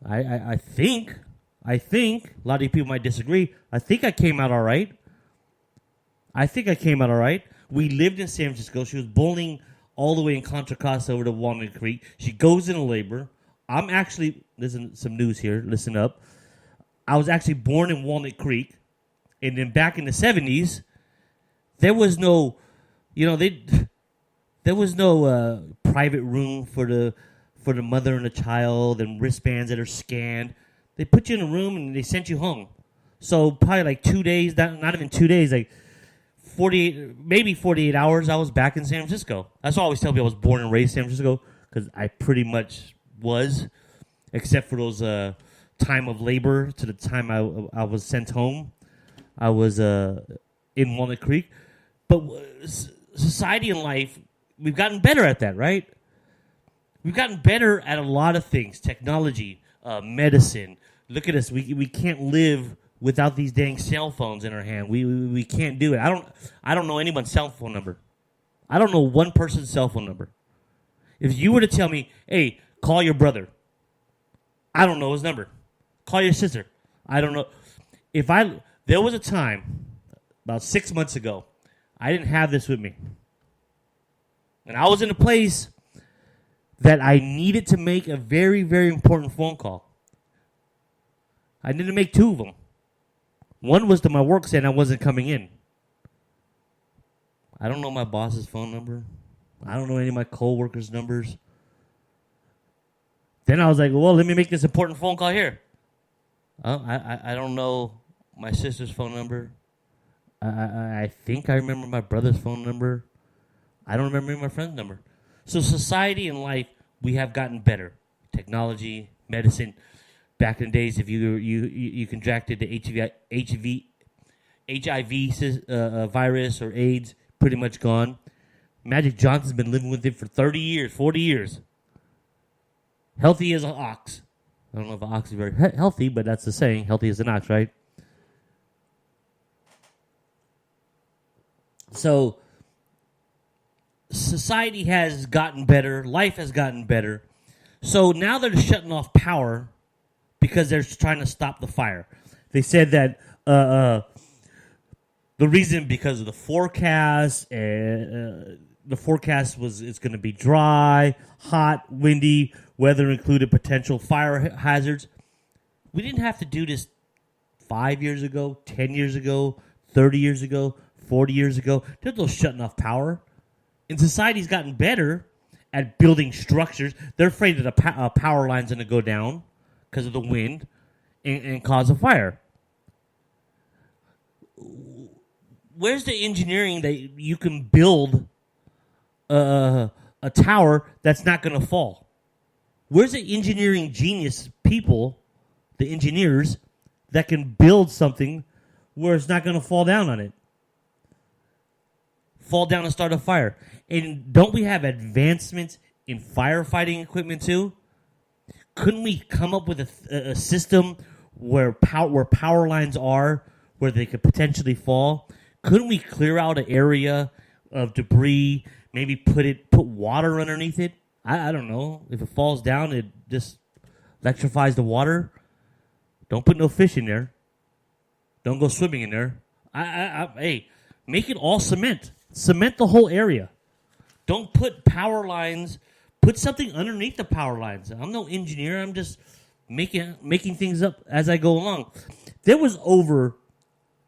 I think a lot of you people might disagree. I think I came out all right. We lived in San Francisco. She was bowling all the way in Contra Costa over to Walnut Creek. She goes into labor. I'm actually, listen, some news here. Listen up. I was actually born in Walnut Creek. And then back in the 70s, there was no, there was no private room for the mother and the child and wristbands that are scanned. They put you in a room and they sent you home. So probably like 2 days, not even 2 days, like 48 hours, I was back in San Francisco. That's why I always tell people I was born and raised in San Francisco, because I pretty much was, except for those time of labor to the time I was sent home. I was in Walnut Creek. But society and life, we've gotten better at that, right? We've gotten better at a lot of things. Technology, medicine. Look at us. We can't live without these dang cell phones in our hand. We can't do it. I don't know anyone's cell phone number. I don't know one person's cell phone number. If you were to tell me, hey, call your brother, I don't know his number. Call your sister. I don't know. There was a time, about 6 months ago, I didn't have this with me. And I was in a place that I needed to make a very, very important phone call. I needed to make two of them. One was to my work saying I wasn't coming in. I don't know my boss's phone number. I don't know any of my co-workers' numbers. Then I was like, well, let me make this important phone call here. I don't know my sister's phone number. I think I remember my brother's phone number. I don't remember my friend's number. So society and life, we have gotten better. Technology, medicine. Back in the days, if you contracted the HIV virus or AIDS, pretty much gone. Magic Johnson's been living with it for 30 years, 40 years. Healthy as an ox. I don't know if an ox is very healthy, but that's the saying. Healthy as an ox, right? So society has gotten better. Life has gotten better. So now they're shutting off power because they're trying to stop the fire. They said that the reason because of the forecast, the forecast was it's going to be dry, hot, windy, weather included potential fire hazards. We didn't have to do this 5 years ago, 10 years ago, 30 years ago, 40 years ago. There's no shutting off power. And society's gotten better at building structures. They're afraid that a power line's going to go down because of the wind and cause a fire. Where's the engineering that you can build a tower that's not going to fall? Where's the engineering genius people, the engineers, that can build something where it's not going to fall down on it? Fall down and start a fire. And don't we have advancements in firefighting equipment too? Couldn't we come up with a system where power lines are, where they could potentially fall? Couldn't we clear out an area of debris, maybe put water underneath it? I don't know. If it falls down, it just electrifies the water. Don't put no fish in there. Don't go swimming in there. Hey, make it all cement. Cement the whole area. Don't put power lines. Put something underneath the power lines. I'm no engineer. I'm just making things up as I go along. There was over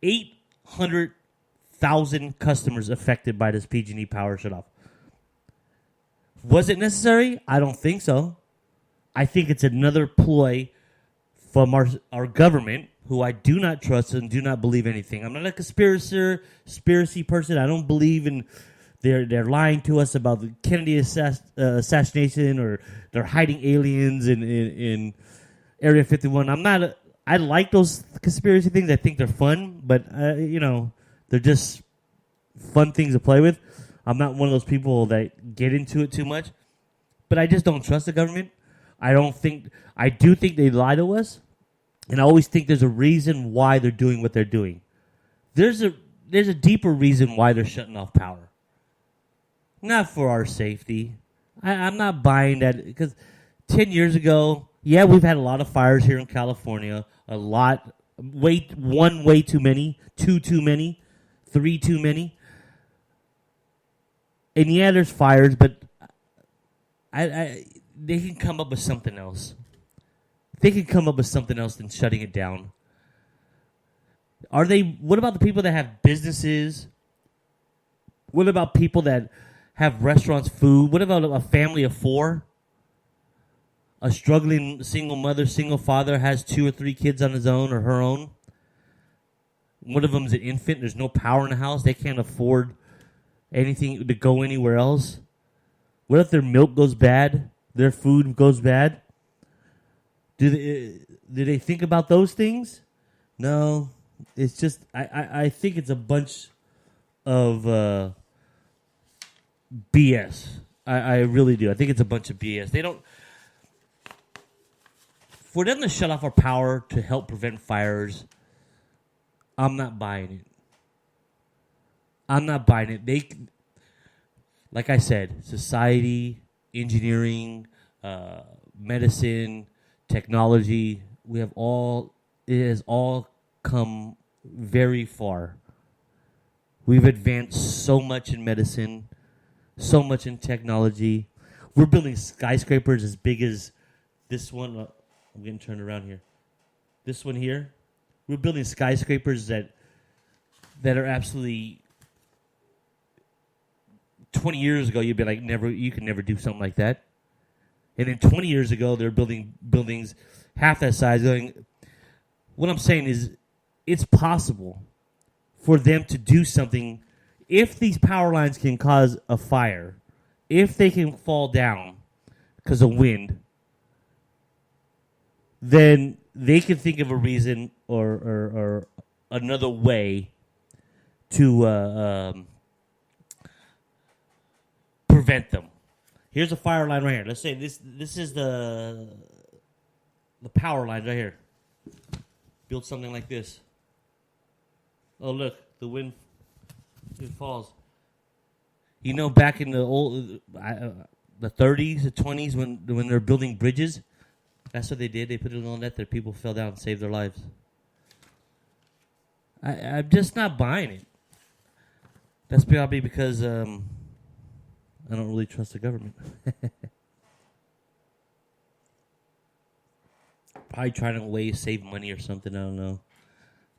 800,000 customers affected by this PG&E power shutoff. Was it necessary? I don't think so. I think it's another ploy from our government, who I do not trust and do not believe anything. I'm not a conspiracy person. I don't believe in they're lying to us about the Kennedy assassination, or they're hiding aliens in Area 51. I like those conspiracy things. I think they're fun, but they're just fun things to play with. I'm not one of those people that get into it too much, but I just don't trust the government. I do think they lie to us, and I always think there's a reason why they're doing what they're doing. There's a deeper reason why they're shutting off power. Not for our safety. I'm not buying that, because 10 years ago, Yeah, we've had a lot of fires here in California. A lot. Way too many. Two too many. Three too many. And yeah, there's fires, but they can come up with something else. They can come up with something else than shutting it down. What about the people that have businesses? What about people that have restaurants, food? What about a family of 4? A struggling single mother, single father has 2 or 3 kids on his own or her own. One of them's an infant. There's no power in the house. They can't afford anything to go anywhere else. What if their milk goes bad? Their food goes bad? Do they think about those things? No. It's just I think it's a bunch of BS. I really do. I think it's a bunch of BS. They don't. For them to shut off our power to help prevent fires, I'm not buying it. I'm not buying it. Like I said, society, engineering, medicine, technology, it has all come very far. We've advanced so much in medicine, so much in technology. We're building skyscrapers as big as this one. I'm getting turned around here. This one here. We're building skyscrapers that are absolutely 20 years ago you'd be like you could never do something like that. And then 20 years ago they're building buildings half that size. What I'm saying is it's possible for them to do something if these power lines can cause a fire, if they can fall down because of wind, then they can think of a reason or another way to prevent them. Here's a fire line right here. Let's say this is the power line right here. Build something like this. Oh, look, the wind it falls. You know, back in the old the 30s, the 20s, when they're building bridges, that's what they did. They put it on that people fell down and saved their lives. I'm just not buying it. That's probably because I don't really trust the government. Probably trying to save money or something. I don't know.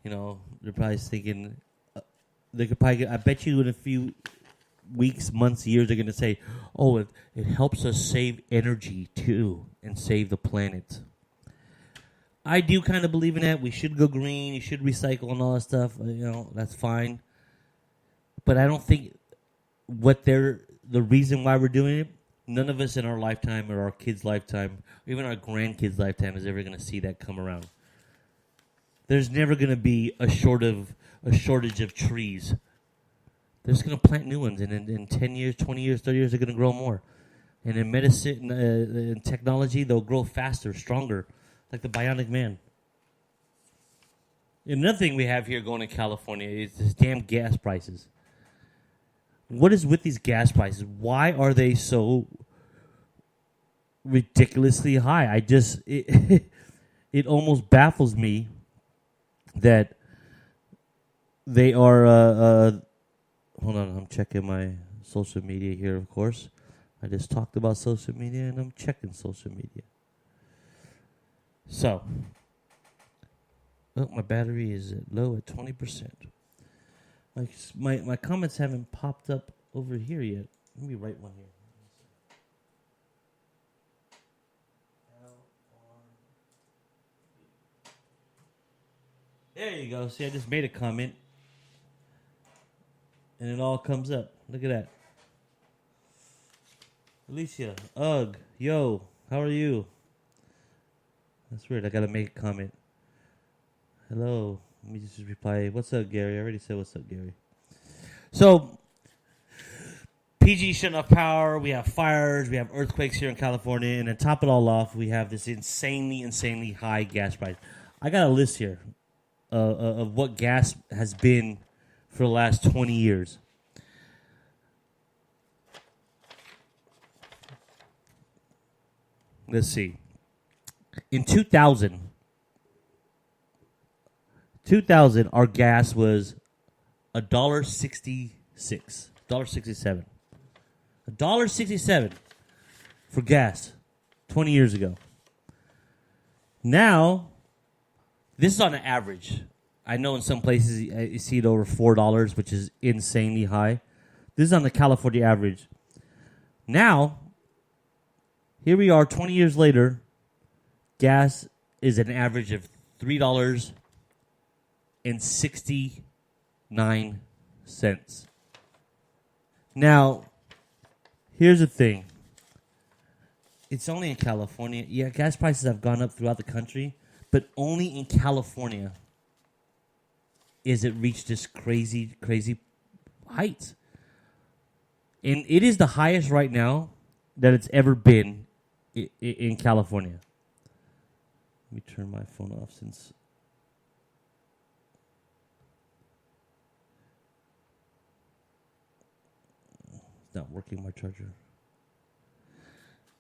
You know, they're probably thinking they could probably. I bet you in a few weeks, months, years, they're going to say, "Oh, it helps us save energy too and save the planet." I do kind of believe in that. We should go green. You should recycle and all that stuff. You know, that's fine. But I don't think the reason why we're doing it. None of us in our lifetime or our kids' lifetime, or even our grandkids' lifetime, is ever going to see that come around. There's never going to be a shortage of trees. They're just going to plant new ones, and in 10 years, 20 years, 30 years, they're going to grow more. And in medicine and technology, they'll grow faster, stronger, like the bionic man. Another thing we have here going in California is this damn gas prices. What is with these gas prices? Why are they so ridiculously high? It almost baffles me that they are. Hold on, I'm checking my social media here. Of course, I just talked about social media, and I'm checking social media. So, my battery is low at 20%. My comments haven't popped up over here yet. Let me write one here. There you go. See, I just made a comment. And it all comes up. Look at that. Alicia, ugh, yo, how are you? That's weird. I got to make a comment. Hello. Let me just reply. What's up, Gary? I already said what's up, Gary. So, PG shutting off power. We have fires. We have earthquakes here in California. And to top it all off, we have this insanely high gas price. I got a list here of what gas has been for the last 20 years. Let's see. In 2000, our gas was $1.66, $1.67, $1.67 for gas 20 years ago. Now, this is on an average. I know in some places you see it over $4, which is insanely high. This is on the California average. Now, here we are 20 years later. Gas is an average of $3.69. Now, here's the thing. It's only in California. Yeah, gas prices have gone up throughout the country, but only in California is it reached this crazy, crazy heights. And it is the highest right now that it's ever been in California. Let me turn my phone off since... it's not working, my charger.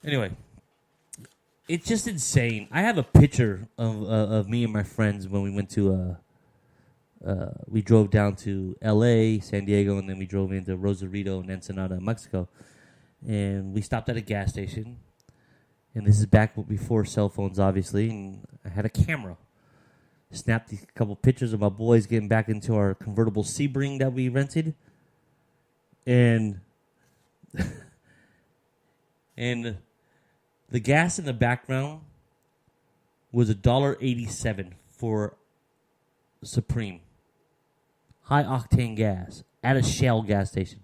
Anyway, it's just insane. I have a picture of me and my friends when we went to... we drove down to L.A., San Diego, and then we drove into Rosarito and Ensenada, Mexico. And we stopped at a gas station. And this is back before cell phones, obviously. And I had a camera. Snapped a couple pictures of my boys getting back into our convertible Sebring that we rented. And and the gas in the background was $1.87 for Supreme. High octane gas at a Shell gas station.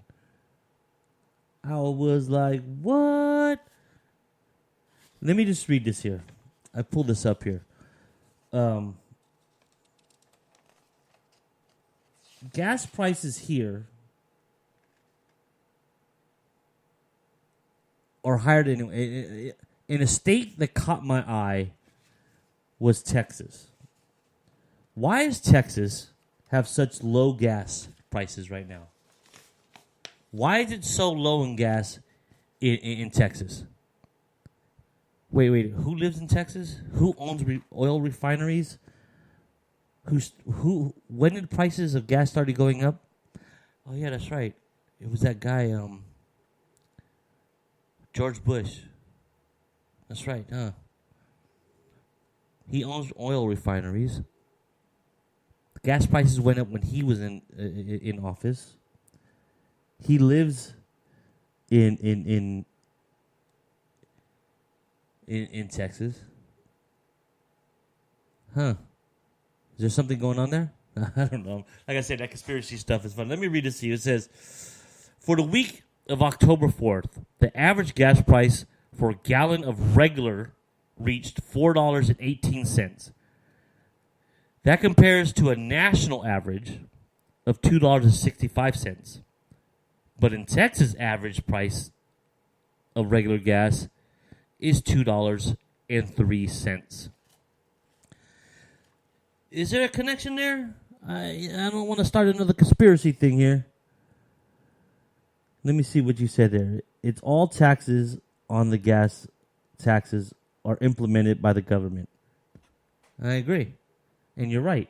I was like, what? Let me just read this here. I pulled this up here. Gas prices here are higher than... in a state that caught my eye was Texas. Why is Texas have such low gas prices right now? Why is it so low in gas in Texas? Wait. Who lives in Texas? Who owns oil refineries? When did prices of gas started going up? Oh, yeah, that's right. It was that guy, George Bush. That's right, huh? He owns oil refineries. Gas prices went up when he was in office. He lives in Texas. Huh. Is there something going on there? I don't know. Like I said, that conspiracy stuff is fun. Let me read this to you. It says, for the week of October 4th, the average gas price for a gallon of regular reached $4.18. That compares to a national average of $2.65. But in Texas, average price of regular gas is $2.03. Is there a connection there? I don't want to start another conspiracy thing here. Let me see what you said there. It's all taxes on the gas taxes are implemented by the government. I agree. And you're right.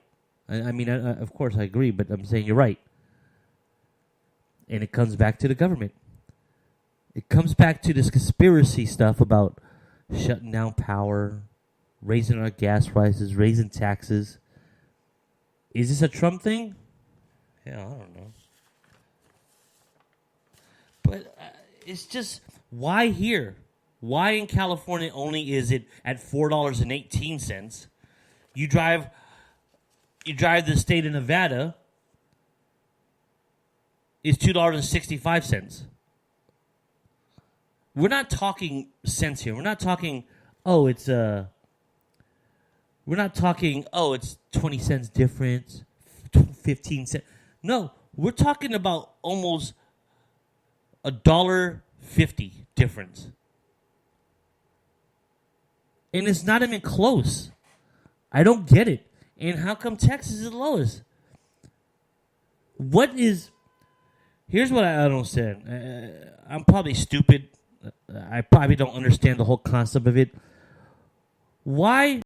I mean, of course I agree, but I'm saying you're right. And it comes back to the government. It comes back to this conspiracy stuff about shutting down power, raising our gas prices, raising taxes. Is this a Trump thing? Yeah, I don't know. But it's just, why here? Why in California only is it at $4.18? You drive the state of Nevada, is $2.65. We're not talking cents here. We're not talking, it's 20 cents difference, 15 cents. No, we're talking about almost $1.50 difference. And it's not even close. I don't get it. And how come Texas is the lowest? Here's what I don't understand. I'm probably stupid. I probably don't understand the whole concept of it. Why